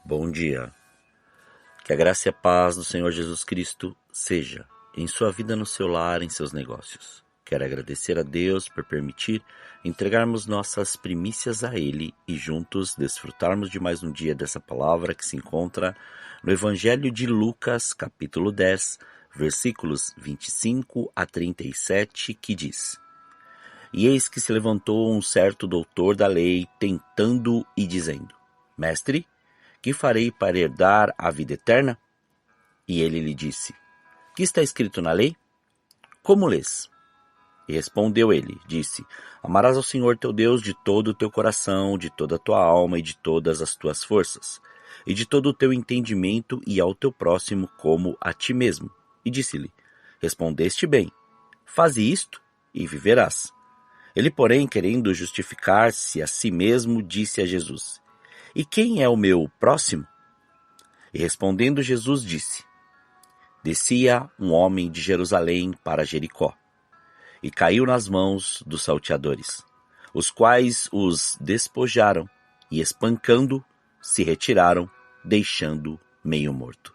Bom dia. Que a graça e a paz do Senhor Jesus Cristo seja em sua vida, no seu lar, em seus negócios. Quero agradecer a Deus por permitir entregarmos nossas primícias a Ele e juntos desfrutarmos de mais um dia dessa palavra que se encontra no Evangelho de Lucas, capítulo 10, versículos 25 a 37, que diz: E eis que se levantou um certo doutor da lei, tentando e dizendo: Mestre, que farei para herdar a vida eterna? E ele lhe disse: Que está escrito na lei? Como lês? E respondeu ele, disse: Amarás ao Senhor teu Deus de todo o teu coração, de toda a tua alma e de todas as tuas forças, e de todo o teu entendimento, e ao teu próximo como a ti mesmo. E disse-lhe: Respondeste bem, faze isto e viverás. Ele, porém, querendo justificar-se a si mesmo, disse a Jesus: E quem é o meu próximo? E respondendo Jesus disse: Descia um homem de Jerusalém para Jericó, e caiu nas mãos dos salteadores, os quais os despojaram, e espancando, se retiraram, deixando meio morto.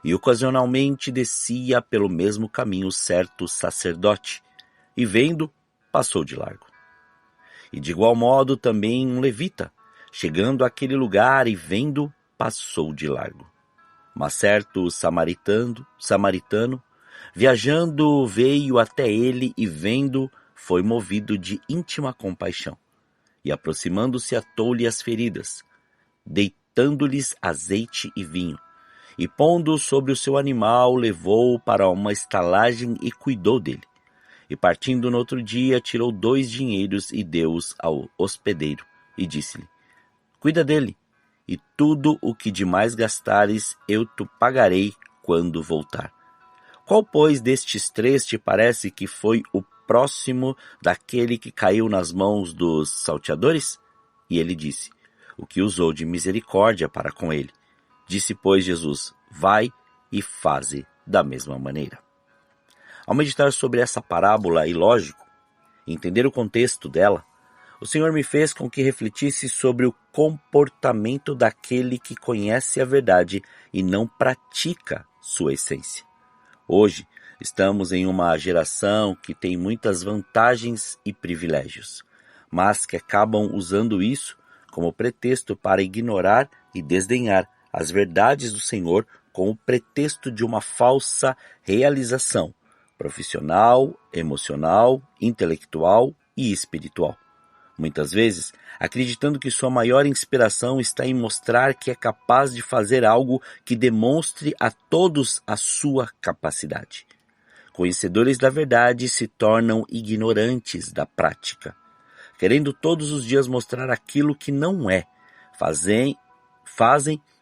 E ocasionalmente descia pelo mesmo caminho certo sacerdote, e vendo, passou de largo. E de igual modo também um levita, chegando àquele lugar e vendo, passou de largo. Mas certo samaritano, viajando, veio até ele e vendo, foi movido de íntima compaixão. E aproximando-se, atou-lhe as feridas, deitando-lhes azeite e vinho. E pondo sobre o seu animal, levou-o para uma estalagem e cuidou dele. E partindo no outro dia, tirou 2 dinheiros e deu-os ao hospedeiro. E disse-lhe: Cuida dele, e tudo o que demais gastares eu te pagarei quando voltar. Qual, pois, destes 3 te parece que foi o próximo daquele que caiu nas mãos dos salteadores? E ele disse: O que usou de misericórdia para com ele. Disse, pois, Jesus: Vai e faze da mesma maneira. Ao meditar sobre essa parábola, e lógico, entender o contexto dela, o Senhor me fez com que refletisse sobre o comportamento daquele que conhece a verdade e não pratica sua essência. Hoje, estamos em uma geração que tem muitas vantagens e privilégios, mas que acabam usando isso como pretexto para ignorar e desdenhar as verdades do Senhor com o pretexto de uma falsa realização profissional, emocional, intelectual e espiritual. Muitas vezes, acreditando que sua maior inspiração está em mostrar que é capaz de fazer algo que demonstre a todos a sua capacidade. Conhecedores da verdade se tornam ignorantes da prática, querendo todos os dias mostrar aquilo que não é. Fazem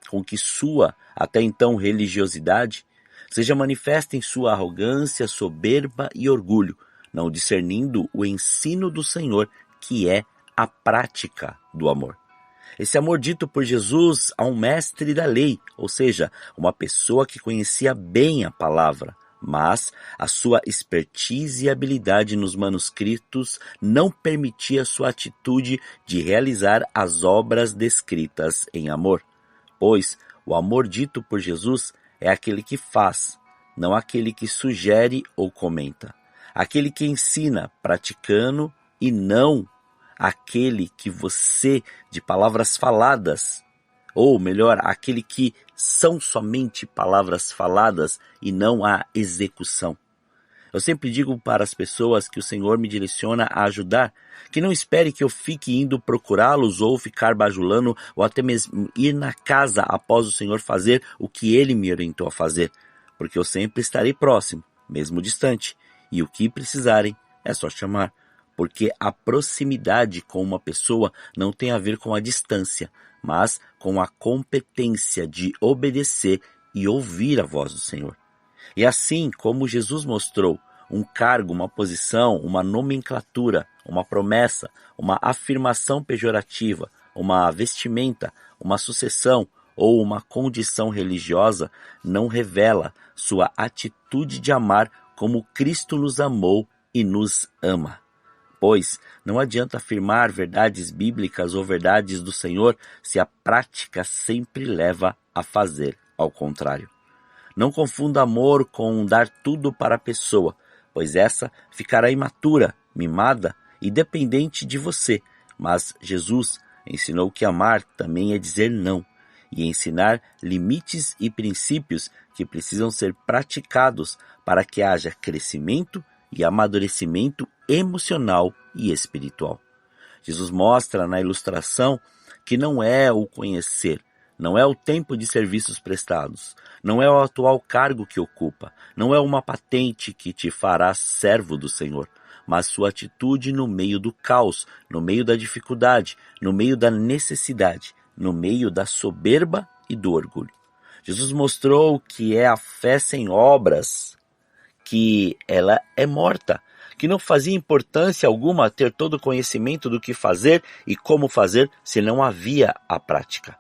com que sua, até então, religiosidade seja manifesta em sua arrogância, soberba e orgulho, não discernindo o ensino do Senhor, que é a prática do amor. Esse amor dito por Jesus a um mestre da lei, ou seja, uma pessoa que conhecia bem a palavra, mas a sua expertise e habilidade nos manuscritos não permitia sua atitude de realizar as obras descritas em amor, pois o amor dito por Jesus é aquele que faz, não aquele que sugere ou comenta, aquele que ensina praticando e não aquele que você, de palavras faladas, ou melhor, aquele que são somente palavras faladas e não a execução. Eu sempre digo para as pessoas que o Senhor me direciona a ajudar, que não espere que eu fique indo procurá-los ou ficar bajulando ou até mesmo ir na casa após o Senhor fazer o que Ele me orientou a fazer, porque eu sempre estarei próximo, mesmo distante, e o que precisarem é só chamar, porque a proximidade com uma pessoa não tem a ver com a distância, mas com a competência de obedecer e ouvir a voz do Senhor. E assim como Jesus mostrou um cargo, uma posição, uma nomenclatura, uma promessa, uma afirmação pejorativa, uma vestimenta, uma sucessão ou uma condição religiosa, não revela sua atitude de amar como Cristo nos amou e nos ama. Pois não adianta afirmar verdades bíblicas ou verdades do Senhor se a prática sempre leva a fazer ao contrário. Não confunda amor com dar tudo para a pessoa, pois essa ficará imatura, mimada e dependente de você. Mas Jesus ensinou que amar também é dizer não e ensinar limites e princípios que precisam ser praticados para que haja crescimento e amadurecimento emocional e espiritual. Jesus mostra na ilustração que não é o conhecer, não é o tempo de serviços prestados, não é o atual cargo que ocupa, não é uma patente que te fará servo do Senhor, mas sua atitude no meio do caos, no meio da dificuldade, no meio da necessidade, no meio da soberba e do orgulho. Jesus mostrou que é a fé sem obras, que ela é morta, que não fazia importância alguma ter todo o conhecimento do que fazer e como fazer se não havia a prática.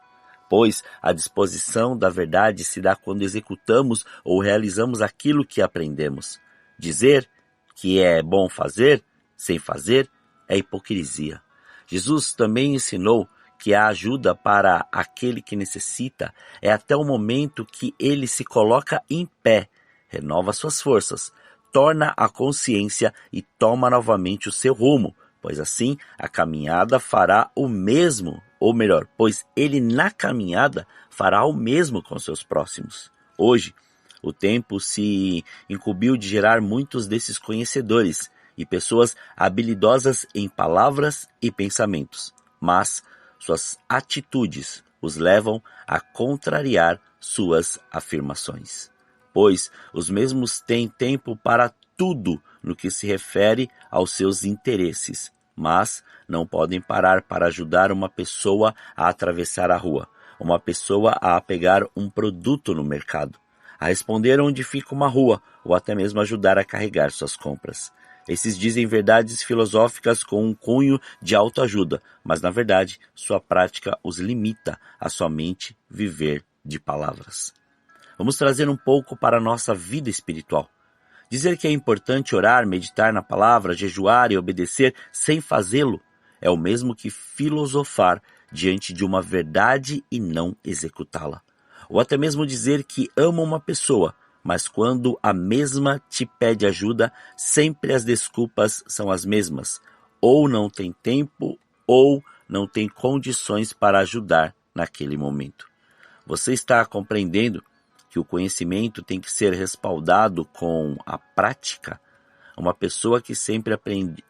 Pois a disposição da verdade se dá quando executamos ou realizamos aquilo que aprendemos. Dizer que é bom fazer, sem fazer, é hipocrisia. Jesus também ensinou que a ajuda para aquele que necessita é até o momento que ele se coloca em pé, renova suas forças, torna a consciência e toma novamente o seu rumo, pois assim a caminhada fará o mesmo, ou melhor, pois ele na caminhada fará o mesmo com seus próximos. Hoje, o tempo se incumbiu de gerar muitos desses conhecedores e pessoas habilidosas em palavras e pensamentos, mas suas atitudes os levam a contrariar suas afirmações. Pois os mesmos têm tempo para tudo no que se refere aos seus interesses, mas não podem parar para ajudar uma pessoa a atravessar a rua, uma pessoa a pegar um produto no mercado, a responder onde fica uma rua ou até mesmo ajudar a carregar suas compras. Esses dizem verdades filosóficas com um cunho de autoajuda, mas na verdade sua prática os limita a somente viver de palavras. Vamos trazer um pouco para a nossa vida espiritual. Dizer que é importante orar, meditar na palavra, jejuar e obedecer sem fazê-lo é o mesmo que filosofar diante de uma verdade e não executá-la. Ou até mesmo dizer que ama uma pessoa, mas quando a mesma te pede ajuda, sempre as desculpas são as mesmas. Ou não tem tempo, ou não tem condições para ajudar naquele momento. Você está compreendendo que o conhecimento tem que ser respaldado com a prática? Uma pessoa que sempre aprende...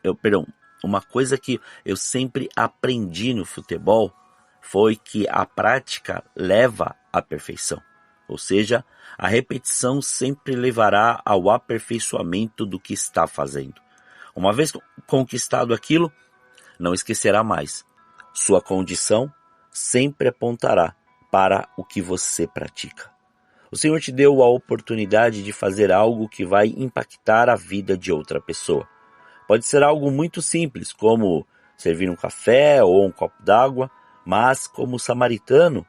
Uma coisa que eu sempre aprendi no futebol foi que a prática leva à perfeição. Ou seja, a repetição sempre levará ao aperfeiçoamento do que está fazendo. Uma vez conquistado aquilo, não esquecerá mais. Sua condição sempre apontará para o que você pratica. O Senhor te deu a oportunidade de fazer algo que vai impactar a vida de outra pessoa. Pode ser algo muito simples, como servir um café ou um copo d'água, mas como samaritano,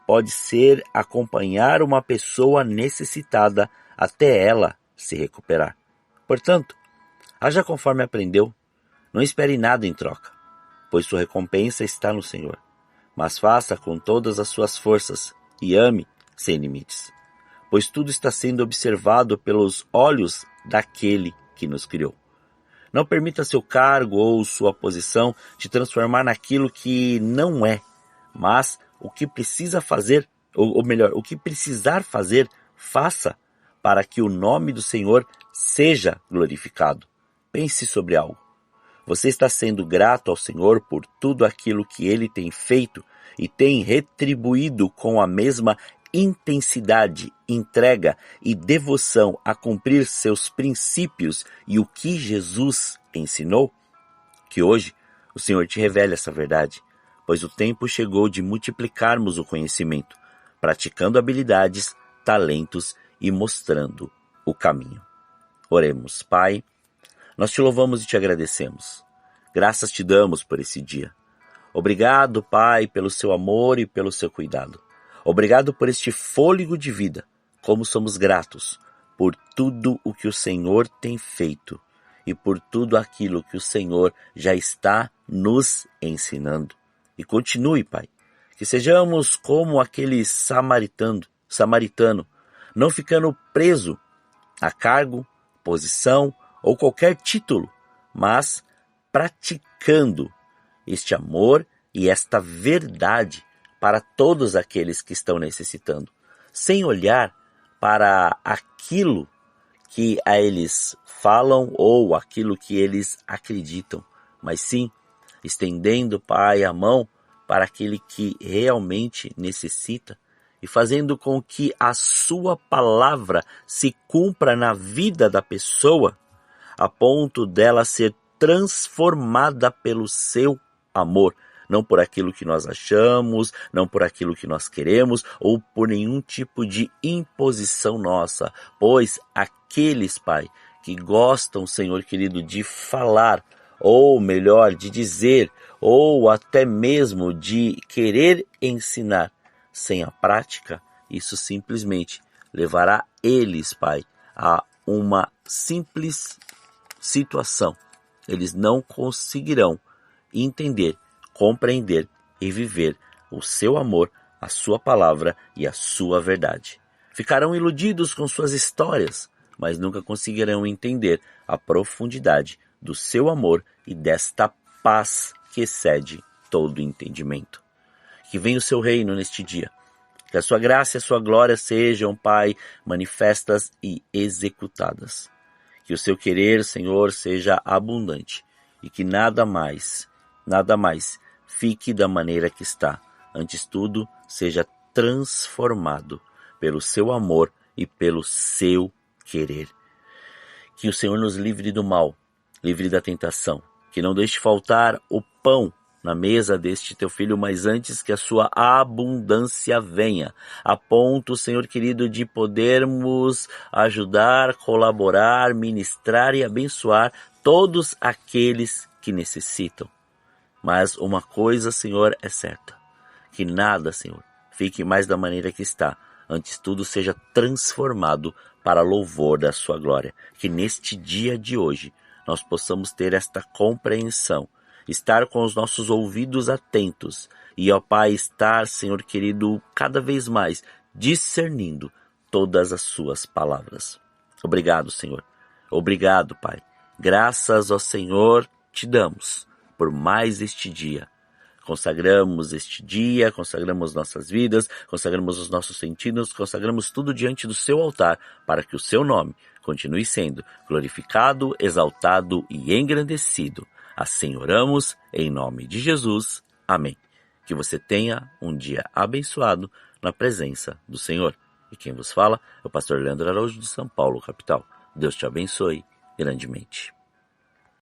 pode ser acompanhar uma pessoa necessitada até ela se recuperar. Portanto, haja conforme aprendeu, não espere nada em troca, pois sua recompensa está no Senhor. Mas faça com todas as suas forças e ame sem limites, pois tudo está sendo observado pelos olhos daquele que nos criou. Não permita seu cargo ou sua posição te transformar naquilo que não é, mas o que precisa fazer, ou melhor, o que precisar fazer, faça para que o nome do Senhor seja glorificado. Pense sobre algo. Você está sendo grato ao Senhor por tudo aquilo que Ele tem feito e tem retribuído com a mesma intensidade, entrega e devoção a cumprir seus princípios e o que Jesus ensinou? Que hoje o Senhor te revele essa verdade, pois o tempo chegou de multiplicarmos o conhecimento, praticando habilidades, talentos e mostrando o caminho. Oremos. Pai, nós te louvamos e te agradecemos. Graças te damos por esse dia. Obrigado, Pai, pelo seu amor e pelo seu cuidado. Obrigado por este fôlego de vida. Como somos gratos por tudo o que o Senhor tem feito e por tudo aquilo que o Senhor já está nos ensinando. E continue, Pai, que sejamos como aquele samaritano, não ficando preso a cargo, posição ou qualquer título, mas praticando este amor e esta verdade para todos aqueles que estão necessitando, sem olhar para aquilo que a eles falam ou aquilo que eles acreditam, mas sim estendendo, Pai, a mão para aquele que realmente necessita e fazendo com que a sua palavra se cumpra na vida da pessoa, a ponto dela ser transformada pelo seu amor, não por aquilo que nós achamos, não por aquilo que nós queremos ou por nenhum tipo de imposição nossa, pois aqueles, Pai, que gostam, Senhor querido, de falar, ou melhor, de dizer, ou até mesmo de querer ensinar sem a prática, isso simplesmente levará eles, Pai, a uma simples situação. Eles não conseguirão entender, compreender e viver o seu amor, a sua palavra e a sua verdade. Ficarão iludidos com suas histórias, mas nunca conseguirão entender a profundidade do seu amor e desta paz que excede todo entendimento. Que venha o seu reino neste dia. Que a sua graça e a sua glória sejam, Pai, manifestas e executadas. Que o seu querer, Senhor, seja abundante e que nada mais fique da maneira que está. Antes tudo, seja transformado pelo seu amor e pelo seu querer. Que o Senhor nos livre do mal, livre da tentação, que não deixe faltar o pão na mesa deste teu filho, mas antes que a sua abundância venha, a ponto, Senhor querido, de podermos ajudar, colaborar, ministrar e abençoar todos aqueles que necessitam. Mas uma coisa, Senhor, é certa, que nada, Senhor, fique mais da maneira que está, antes tudo seja transformado para louvor da sua glória. Que neste dia de hoje nós possamos ter esta compreensão, estar com os nossos ouvidos atentos e, ó Pai, estar, Senhor querido, cada vez mais discernindo todas as suas palavras. Obrigado, Senhor. Obrigado, Pai. Graças ao Senhor te damos por mais este dia. Consagramos este dia, consagramos nossas vidas, consagramos os nossos sentidos, consagramos tudo diante do seu altar, para que o seu nome continue sendo glorificado, exaltado e engrandecido. Assim oramos, em nome de Jesus. Amém. Que você tenha um dia abençoado na presença do Senhor. E quem vos fala é o pastor Leandro Araújo de São Paulo, capital. Deus te abençoe grandemente.